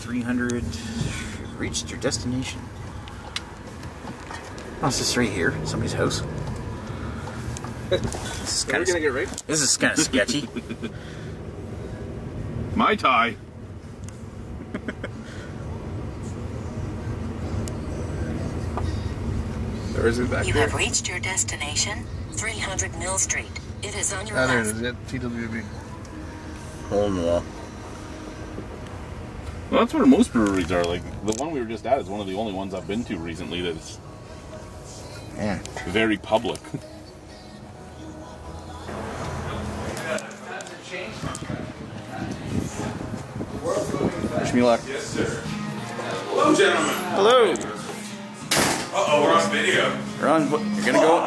300. Reached your destination. Oh, it's just right here. Somebody's house. This is kind of. Gonna get raped? This is kind of sketchy. My tie. Or is it back You there? have reached your destination, 300 Mill Street. It is on your Oh, there it left. is. TWB. Hole in the wall. Well, that's where most breweries are. Like, the one we were just at is one of the only ones I've been to recently that's very public. Wish me luck. Yes, sir. Hello, gentlemen. Hello. Uh-oh, we're on video.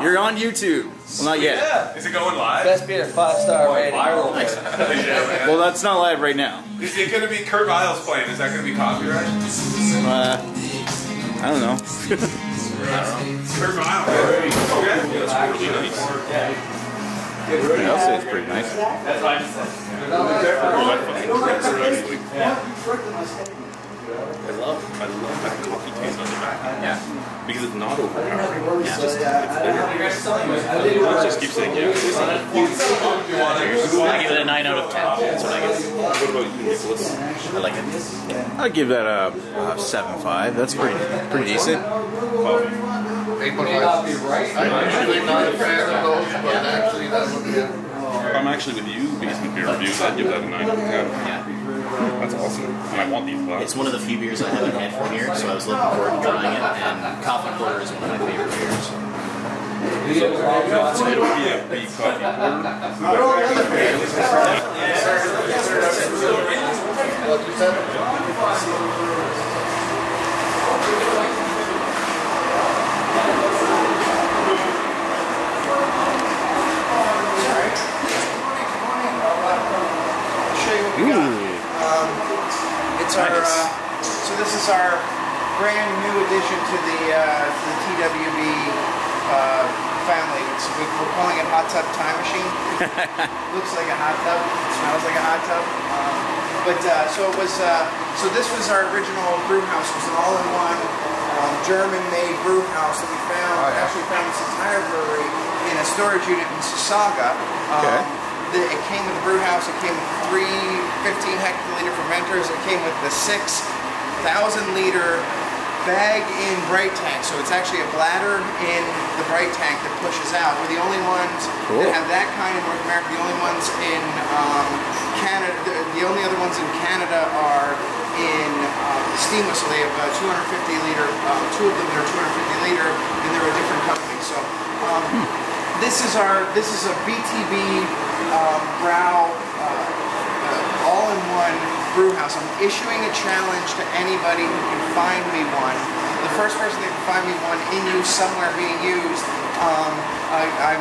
You're on YouTube. Well, not yet. Yeah. Is it going live? Best beer, 5-star rating. Viral. Yeah, man. Well, that's not live right now. Is it going to be Kurt Vile's playing? Is that going to be copyright? I don't know. Kurt Vile. Okay. That's really nice. I'll say it's pretty nice. That's what I said. I love that coffee taste on the back. Yeah. Because it's not overpowering. It's just, it's there. Let's just keep saying yeah. I give it a 9 out of 10. That's what I give. What about you, Nicholas? I like it. I'd give that a 7.5. That's pretty decent. Coffee. 8.5. I'm actually not a fan of those, but actually that's what they are. I'm actually with you, basement beer reviews. I'd give that a 9 out of 10. Yeah. That's awesome. And I want these glasses. It's one of the few beers I haven't had from here, so I was looking forward to trying it. And Coffee Porter is one of my favorite beers. So, TWB Coffee Porter. It's our, so this is our brand new addition to the TWB family. We're calling it Hot Tub Time Machine. Looks like a hot tub. It smells like a hot tub. So this was our original brew house. It was an all-in-one German-made brew house that we found. Actually found this entire brewery in a storage unit in Sasaga. It came with the brew house. It came with 3 15-hectoliter fermenters. It came with the 6,000-liter bag-in bright tank. So it's actually a bladder in the bright tank that pushes out. We're the only ones that have that kind in North America. The only ones in Canada. The only other ones in Canada are in steamless. So they have 250-liter. 2 of them that are 250-liter, and they're a different company. So. This is a BTB Brow all-in-one brew house. I'm issuing a challenge to anybody who can find me one. The first person that can find me one in use somewhere being used, I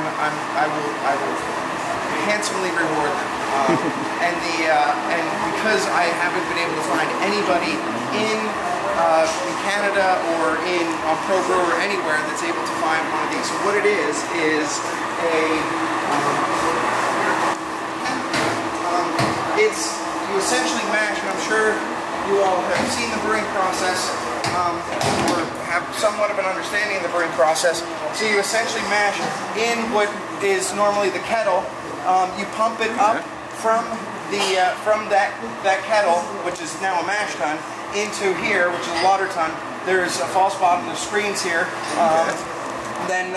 will handsomely reward them. And because I haven't been able to find anybody in Canada or on ProBrew or anywhere that's able to find one of these. So what it is it's, you essentially mash, and I'm sure you all have seen the brewing process or have somewhat of an understanding of the brewing process. So you essentially mash in what is normally the kettle. You pump it up from that kettle, which is now a mash tun, into here, which is a lauter tun. There's a false bottom, there's screens here. Then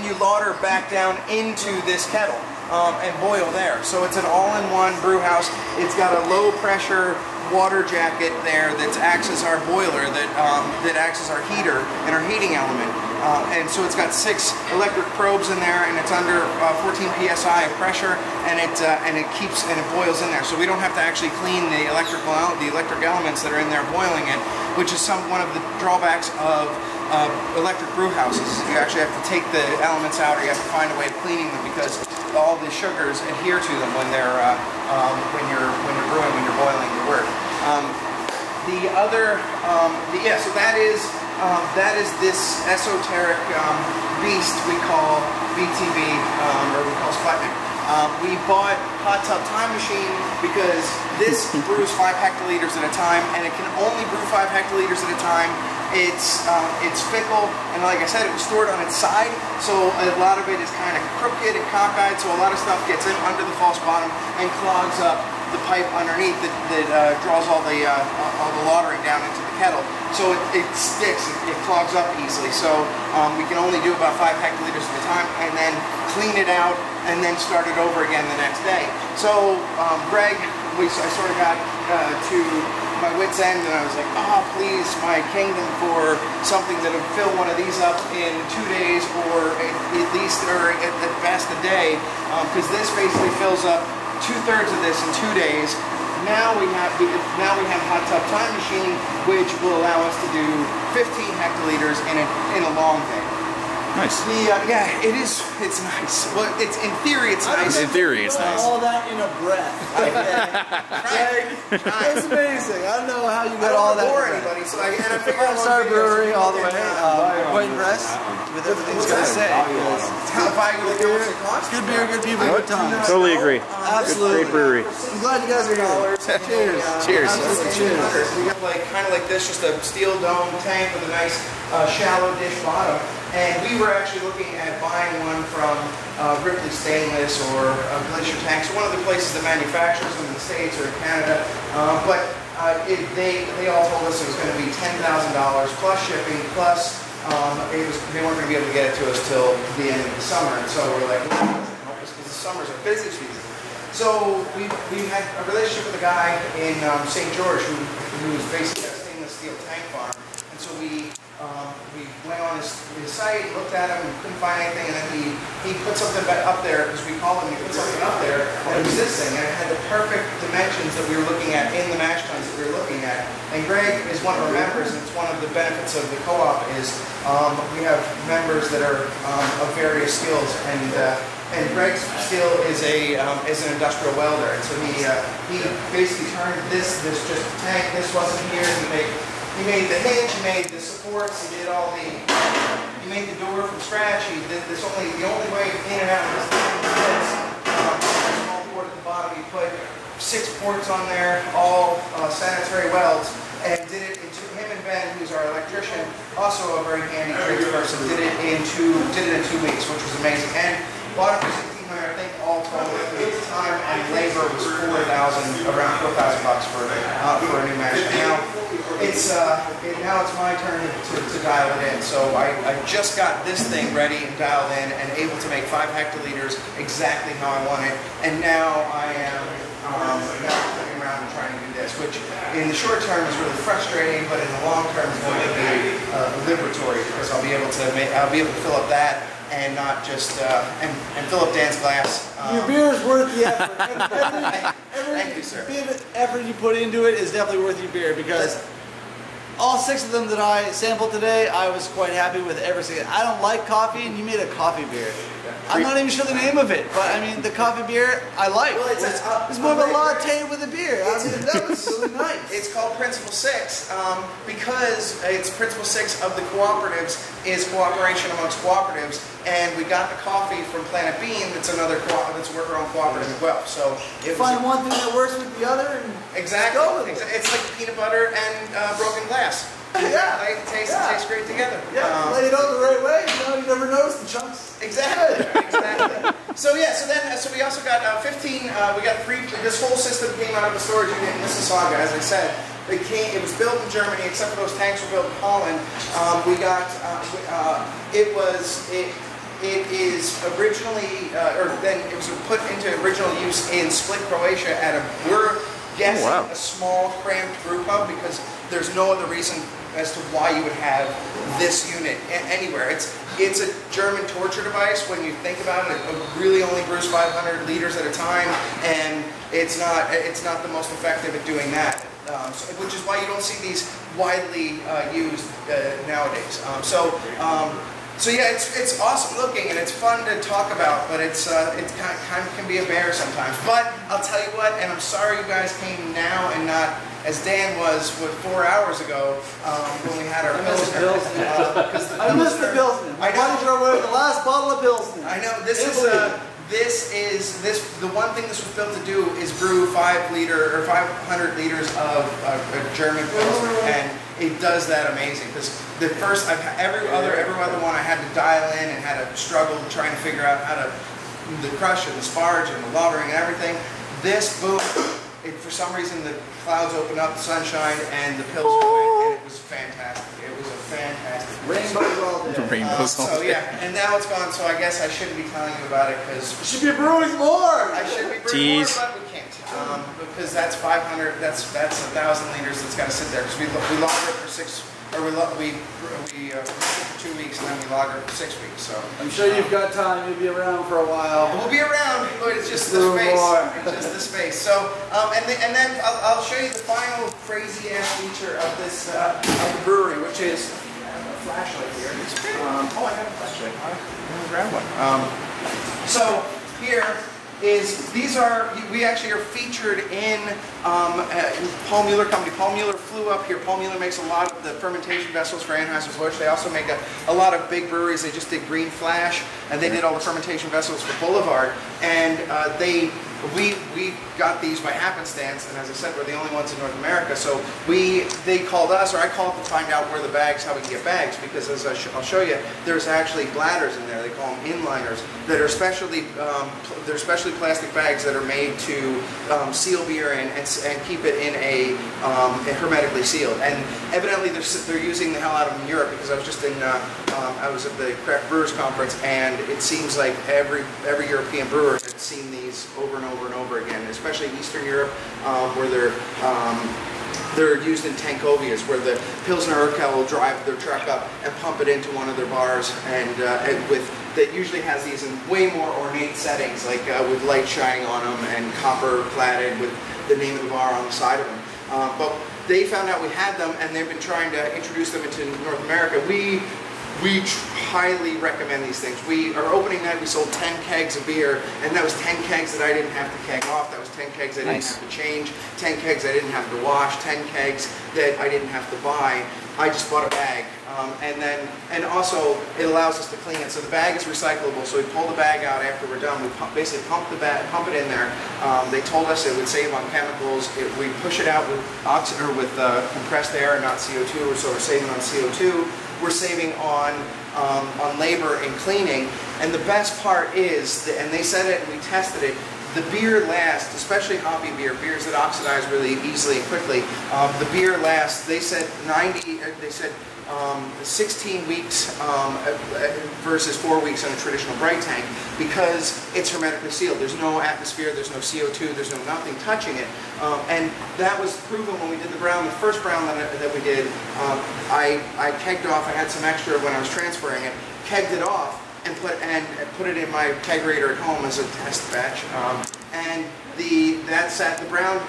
you lauter back down into this kettle and boil there. So it's an all-in-one brew house. It's got a low-pressure water jacket there that acts as our boiler, that acts as our heater and our heating element. And so it's got 6 electric probes in there, and it's under 14 psi of pressure, and it boils in there. So we don't have to actually clean the electric elements that are in there boiling it, which is one of the drawbacks of electric brew houses. You actually have to take the elements out, or you have to find a way of cleaning them, because all the sugars adhere to them when they're when you're brewing, when you're boiling the wort. So that is this esoteric beast we call BTB, or we call Sputnik. We bought Hot Tub Time Machine because this brews 5 hectoliters at a time, and it can only brew 5 hectoliters at a time. It's fickle, and like I said, it was stored on its side, so a lot of it is kind of crooked and cockeyed, so a lot of stuff gets in under the false bottom and clogs up the pipe underneath that draws all the lautering down into the kettle. So it sticks, it clogs up easily. So we can only do about 5 hectoliters at a time, and then clean it out, and then start it over again the next day. So Greg, I sort of got to my wit's end, and I was like, oh, please, my kingdom, for something that would fill one of these up in 2 days, or at least, or at best a day, because this basically fills up 2/3 of this in 2 days. Now we have Hot Tub Time Machine, which will allow us to do 15 hectoliters in a long day. Nice. Yeah, it is. It's nice. Well, in theory, it's nice. In theory, it's nice. All that in a breath. It's amazing. I don't know how you got all that. I don't bore anybody, so I figured Maxwell Starr Brewery all the way. Quite impressed with everything he's got to say. How valuable it costs. Good beer, good people, good times. Totally agree. Absolutely. Great brewery. I'm glad you guys are here. Cheers. Cheers. Cheers. We got kind of like this, just a steel dome tank with a nice shallow dish bottom. And we were actually looking at buying one from Ripley Stainless or Glacier Tanks, one of the places that manufactures them in the States or in Canada. But they all told us it was going to be $10,000 plus shipping, plus they weren't going to be able to get it to us till the end of the summer. And so we're like, because the summers are busy season. So we had a relationship with a guy in St. George who was basically a stainless steel tank farm. And so we went on his site, looked at him, couldn't find anything, and then he put something up there, because we called him, he put something up there, and it was this thing, and it had the perfect dimensions that we were looking at in the mash tuns that we were looking at. And Greg is one of our members, and it's one of the benefits of the co-op is we have members that are of various skills, and Greg's skill is an industrial welder, and so he basically turned this just tank. This wasn't here. He made the hinge, he made the supports, he made the door from scratch. He did this the only way in and out of this thing is a small port at the bottom. He put 6 ports on there, all sanitary welds, and did it into him and Ben, who's our electrician, also a very handy tradesperson, did it in 2 weeks, which was amazing. And bought it for $1,600, I think all told. Time and labor was around $4,000 for a new mash. Now it's my turn to dial it in. So I just got this thing ready and dialed in and able to make 5 hectoliters exactly how I want it. And now I am looking around and trying to do this, which in the short term is really frustrating, but in the long term is going to be liberatory, because I'll be able to fill up that and not just and fill up Dan's glass. Your beer is worth the effort. Thank you, sir. Bit of effort you put into it is definitely worth your beer, because all 6 of them that I sampled today, I was quite happy with every single. I don't like coffee, and you made a coffee beer. I'm not even sure the name of it, but I mean, the coffee beer I like. Well, it's more of a latte with a beer. I mean, that was really nice. It's called Principle 6 because it's Principle 6 of the cooperatives is cooperation amongst cooperatives, and we got the coffee from Planet Bean. That's another that's a worker-owned cooperative as well. So you find one thing that works with the other, and exactly. It's like peanut butter and broken glass. Yeah, they taste great together. Yeah, lay it on the right way. You never notice the chunks. Exactly. So we also got 15. We got 3. This whole system came out of a storage unit in Mississauga, as I said. It was built in Germany, except for those tanks were built in Holland. It is originally, it was put into original use in Split, Croatia we're guessing a small cramped brew pub, because there's no other reason as to why you would have this unit anywhere. It's a German torture device when you think about it. It really only brews 500 liters at a time, and it's not the most effective at doing that. Which is why you don't see these widely used nowadays. So yeah, it's awesome looking and it's fun to talk about, but it kind of can be a bear sometimes. But I'll tell you what, and I'm sorry you guys came now and not as Dan was 4 hours ago when we had our Pilsner. I missed the Pilsner. I know. Why did you away with the last bottle of Pilsner? I know this The one thing this was built to do is brew 500 liters of German Pilsner, and it does that amazing. Because the first, every other one I had to dial in and had to struggle trying to figure out how to the crush and the sparge and the lautering and everything. This, boom, for some reason the clouds opened up, the sunshine, and the Pilsner went, and it was fantastic. It was a fantastic Rainbows all day. Rainbows all So day. yeah, and now it's gone, so I guess I shouldn't be telling you about it because You should be brewing more! I should be brewing more, Tease. but we can't. Because that's 500, that's 1,000 liters that's got to sit there. Because we lager it for 6, or we brew it for 2 weeks and then we lager it for 6 weeks. So I'm sure you've got time, you'll be around for a while. we'll be around, but it's just the Brew space. more. It's just the space. So and then I'll show you the final crazy ass feature of this of the brewery, which is a flashlight here. Oh, I got a flashlight. I'm gonna grab one. So here is we actually are featured in Paul Mueller Company. Paul Mueller flew up here. Paul Mueller makes a lot of the fermentation vessels for Anheuser-Busch. They also make a lot of big breweries. They just did Green Flash, and they did all the fermentation vessels for Boulevard. And we got these by happenstance, and as I said, we're the only ones in North America. So they called us, or I called to find out where the bags, how we can get bags, because as I'll show you, there's actually bladders in there. They call them inliners that are specially plastic bags that are made to seal beer and keep it in a hermetically sealed. And evidently they're using the hell out of them in Europe, because I was just I was at the Craft Brewers Conference, and it seems like every European brewer had seen these over and over and over again, especially in Eastern Europe, where they're used in tankovias, where the Pilsner Urquell will drive their truck up and pump it into one of their bars, and that usually has these in way more ornate settings, like with light shining on them and copper plated with the name of the bar on the side of them. But they found out we had them, and they've been trying to introduce them into North America. We highly recommend these things. Our opening night, we sold 10 kegs of beer, and that was 10 kegs that I didn't have to keg off. That was 10 kegs I didn't have to change, 10 kegs I didn't have to wash, 10 kegs that I didn't have to buy. I just bought a bag, and also it allows us to clean it. So the bag is recyclable. So we pull the bag out after we're done. We basically pump it in there. They told us it would save on chemicals. We push it out with compressed air and not CO2. So we're saving on CO2. We're saving on labor and cleaning. And the best part is, and they said it and we tested it, the beer lasts, especially hoppy beers that oxidize really easily and quickly. The beer lasts, they said 16 weeks versus 4 weeks on a traditional bright tank, because it's hermetically sealed. There's no atmosphere, there's no CO2, there's no nothing touching it. And that was proven when we did the brown. The first brown that we did, I kegged off. I had some extra when I was transferring it, kegged it off, and put it in my kegerator at home as a test batch. And the brown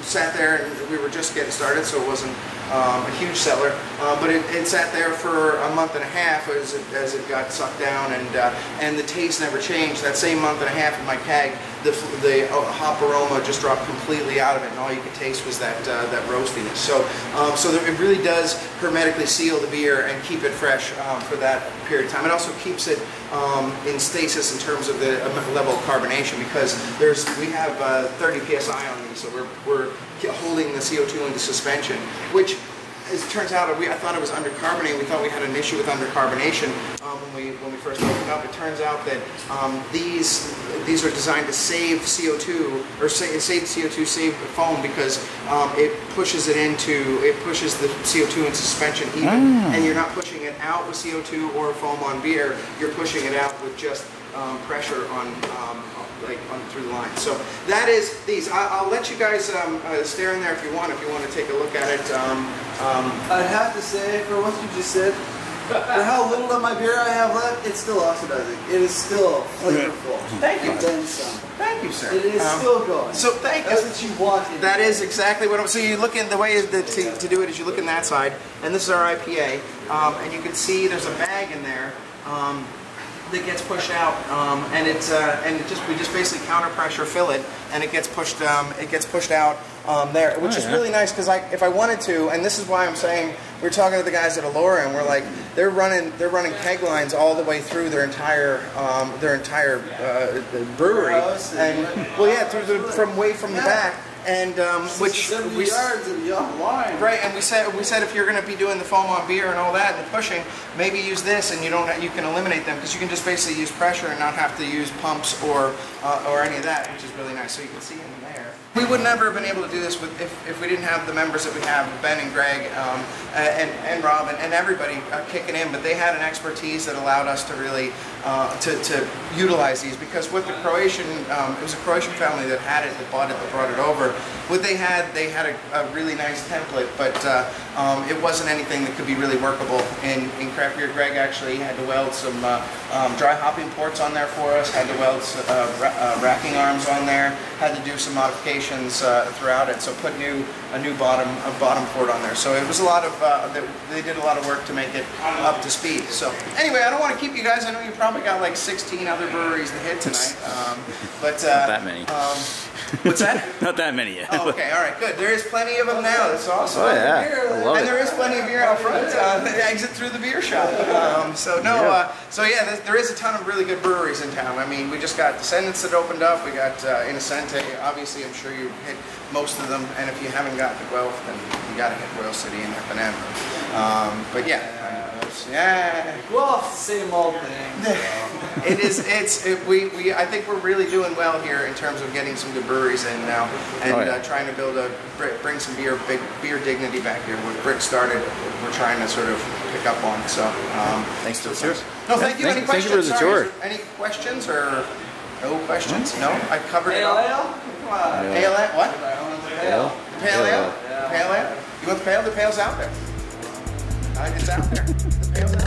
sat there, and we were just getting started, so it wasn't a huge seller, but it sat there for a month and a half as it got sucked down, and the taste never changed. That same month and a half in my keg, the hop aroma just dropped completely out of it, and all you could taste was that roastiness. So it really does hermetically seal the beer and keep it fresh for that period of time. It also keeps it in stasis in terms of the level of carbonation, because we have 30 psi on these, so we're holding the CO2 into suspension, which it turns out I thought it was undercarbonated. We thought we had an issue with undercarbonation when we first opened up. It turns out that these are designed to save CO2, or save CO2, save the foam, because it pushes the CO2 into suspension even, and you're not pushing it out with CO2 or foam on beer. You're pushing it out with just pressure through the line. So that is these. I'll let you guys stare in there if you want to take a look at it. I'd have to say, for what you just said, for how little of my beer I have left, it's still oxidizing. It is still flavorful. Thank you. Then some. Thank you, sir. It is still going. So thank you. That's what you want. That is exactly what I'm. So you look in the way to do it is you look in that side, and this is our IPA, and you can see there's a bag in there. that gets pushed out, and we just basically counter pressure fill it, and it gets pushed out there, which is really nice because if I wanted to, and this is why I'm saying we're talking to the guys at Allura, and we're like they're running keg lines all the way through their entire brewery, and well, yeah, from the back. And which 70 yards of line. Right, and we said if you're going to be doing the foam on beer and all that and the pushing, maybe use this, and you can eliminate them because you can just basically use pressure and not have to use pumps or any of that, which is really nice. So you can see in there. We would never have been able to do this if we didn't have the members that we have, Ben and Greg and Rob and everybody kicking in, but they had an expertise that allowed us to really to utilize these, because with the Croatian, it was a Croatian family that had it, that brought it over. What they had a really nice template, but it wasn't anything that could be really workable in craft beer. Greg actually had to weld some dry hopping ports on there for us, had to weld racking arms on there, had to do some modifications throughout it, so put a new bottom port on there. So it was a lot of, they did a lot of work to make it up to speed. So anyway, I don't want to keep you guys, I know you probably got like 16 other breweries to hit tonight, but not that many. What's that? Not that many yet. Oh, okay, all right, good. There is plenty of them now. That's awesome. Oh yeah, I love it. And there is plenty of beer out front. The exit through the beer shop. So yeah, there is a ton of really good breweries in town. I mean, we just got Descendants that opened up. We got Innocente. Obviously, I'm sure you hit most of them. And if you haven't got the Guelph, then you got to hit Royal City and F&M. But yeah. Well, same old thing. It is. I think we're really doing well here in terms of getting some good breweries in now, and trying to bring some beer dignity back here. What Brick started, we're trying to sort of pick up on. So thanks for the tour. No, thank you. Any questions? Thank you for the tour. Any questions or no questions? No, I covered it all. Ale? Come on. Ale? What? Ale? Pale ale? Pale ale? You want the pale? The pale's out there. It's out there. The pale's out there.